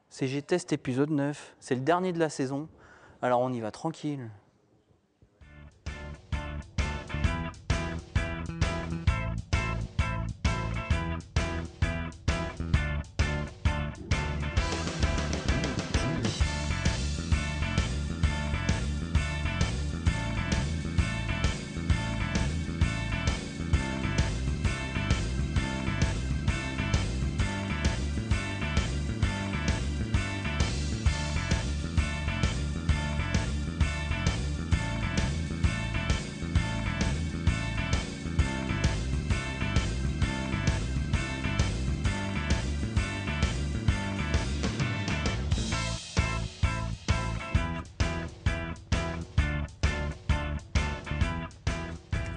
CG Test épisode 9, c'est le dernier de la saison, alors on y va tranquille.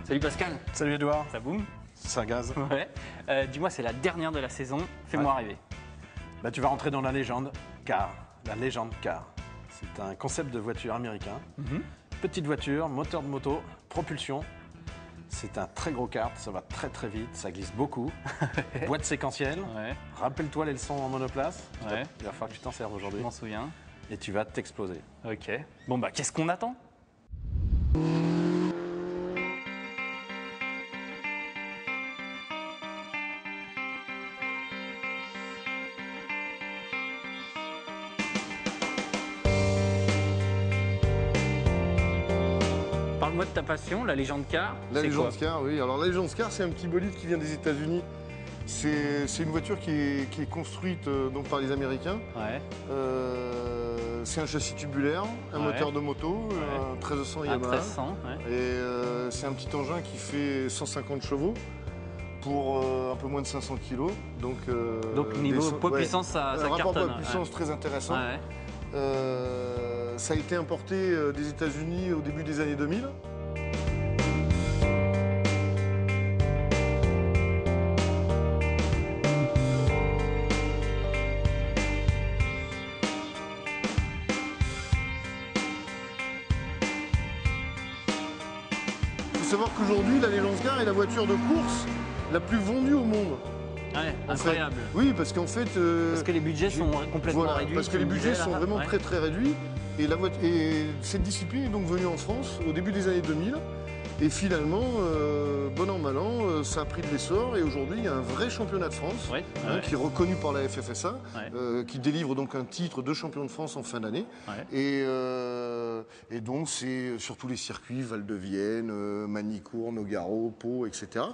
Salut Pascal. Salut Edouard. Ça boum? Ça gaz. Ouais. Dis-moi, c'est la dernière de la saison, fais-moi rêver. Bah, tu vas rentrer dans la légende car. La légende car. C'est un concept de voiture américain. Petite voiture, moteur de moto, propulsion. C'est un très gros kart, ça va très très vite, ça glisse beaucoup. Boîte séquentielle. Ouais. Rappelle-toi les leçons en monoplace. Ouais. Il va falloir que tu t'en serves Je aujourd'hui. m'en souviens. Et tu vas t'exploser. Ok. Bon bah qu'est-ce qu'on attend? Parle-moi de ta passion, la légende car. La c'est Legend quoi? Car, oui. Alors la Legend Car, c'est un petit bolide qui vient des États-Unis. C'est une voiture qui est construite donc par les Américains. Ouais. C'est un châssis tubulaire, un Ouais. moteur de moto, Ouais. un 1300 Un Yamaha. 1300, ouais. Et c'est un petit engin qui fait 150 chevaux pour un peu moins de 500 kg. Donc Niveau poids puissance, ça un rapport cartonne. poids-puissance très intéressant. Ouais. Ça a été importé des États-Unis au début des années 2000. Il faut savoir qu'aujourd'hui, la Legend Car est la voiture de course la plus vendue au monde. Ouais, En fait. incroyable. Oui, parce qu'en fait... Parce que les budgets sont complètement Voilà, réduits. parce que tu les me budgets disais, sont là. vraiment Ouais. très très réduits. Et cette discipline est donc venue en France au début des années 2000. Et finalement, bon an, mal an, ça a pris de l'essor. Et aujourd'hui, il y a un vrai championnat de France Ouais, hein, qui est reconnu par la FFSA, Ouais. qui délivre donc un titre de champion de France en fin d'année. Ouais. Et donc, c'est sur tous les circuits, Val-de-Vienne, Manicourt, Nogaro, Pau, etc.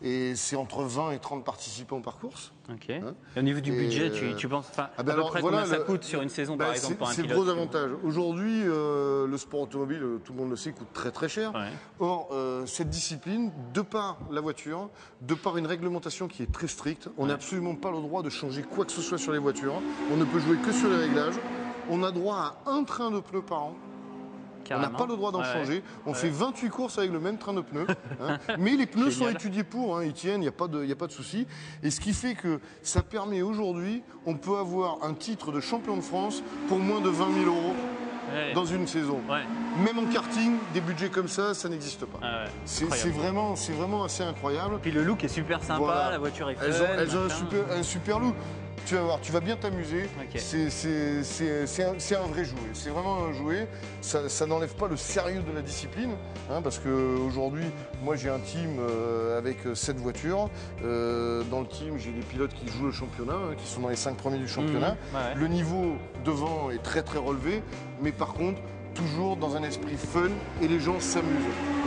Et c'est entre 20 et 30 participants par course. Ok. Et au niveau du budget, tu penses ah à ben peu alors, près voilà, combien ça coûte sur une saison, par exemple, pour un c'est le pilote? gros avantage. Aujourd'hui, le sport automobile, tout le monde le sait, coûte très très cher. Ouais. Or, cette discipline, de par la voiture, de par une réglementation qui est très stricte, on n'a absolument pas le droit de changer quoi que ce soit sur les voitures. On ne peut jouer que sur les réglages. On a droit à un train de pneus par an. On n'a pas le droit d'en changer. On fait 28 courses avec le même train de pneus. Hein. Mais les pneus sont étudiés pour, hein, ils tiennent, il n'y a pas de souci. Et ce qui fait que ça permet aujourd'hui, on peut avoir un titre de champion de France pour moins de 20 000 euros Ouais. dans une saison. Ouais. Même en karting, des budgets comme ça n'existe pas. Ah ouais, C'est incroyable. vraiment assez incroyable. Puis le look est super sympa, Voilà. la voiture est fun. Elles ont machin. un super look. Tu vas voir, tu vas bien t'amuser. Ok. C'est un vrai jouet. C'est vraiment un jouet. Ça n'enlève pas le sérieux de la discipline. Hein, parce qu'aujourd'hui, moi j'ai un team avec 7 voitures. Dans le team, j'ai des pilotes qui jouent le championnat, hein, qui sont dans les 5 premiers du championnat. Ouais. Le niveau devant est très très relevé. Mais par contre, toujours dans un esprit fun et les gens s'amusent.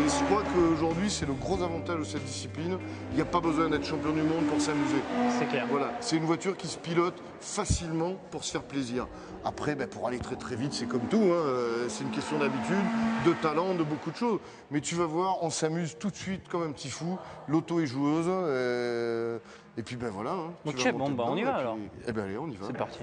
Et je crois qu'aujourd'hui, c'est le gros avantage de cette discipline. Il n'y a pas besoin d'être champion du monde pour s'amuser. C'est clair. Voilà, c'est une voiture qui se pilote facilement pour se faire plaisir. Après, pour aller très très vite, c'est comme tout, hein, c'est une question d'habitude, de talent, de beaucoup de choses. Mais tu vas voir, on s'amuse tout de suite comme un petit fou. L'auto est joueuse. Et puis voilà. Hein, tu Ok, vas bon, monter on y dedans, va et alors. puis- Eh ben allez, on y va. C'est parti.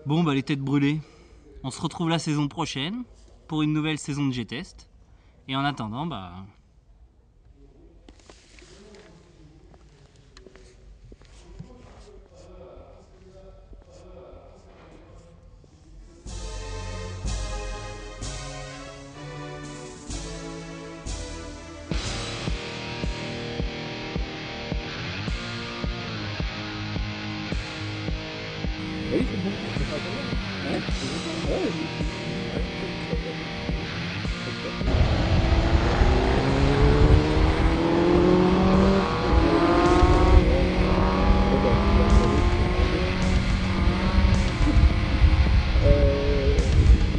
Bon bah les têtes brûlées, on se retrouve la saison prochaine pour une nouvelle saison de G-Test. Et en attendant, bah... Oui, c'est bon, c'est pas grave. Ouais, c'est bon. Ouais,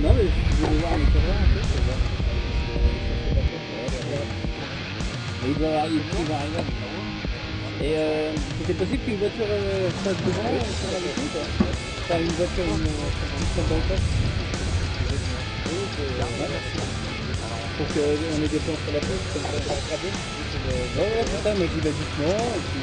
non, mais je voulais voir les caméras un peu, pour voir si il va arriver. Et c'était possible qu'une voiture passe devant sur la route, quoi. Enfin, une voiture, une dans le coffre. Pour qu'on ait des plans sur la piste, comme ça, pour rattraper. Ouais, c'est ça, moi j'y vais doucement, et puis...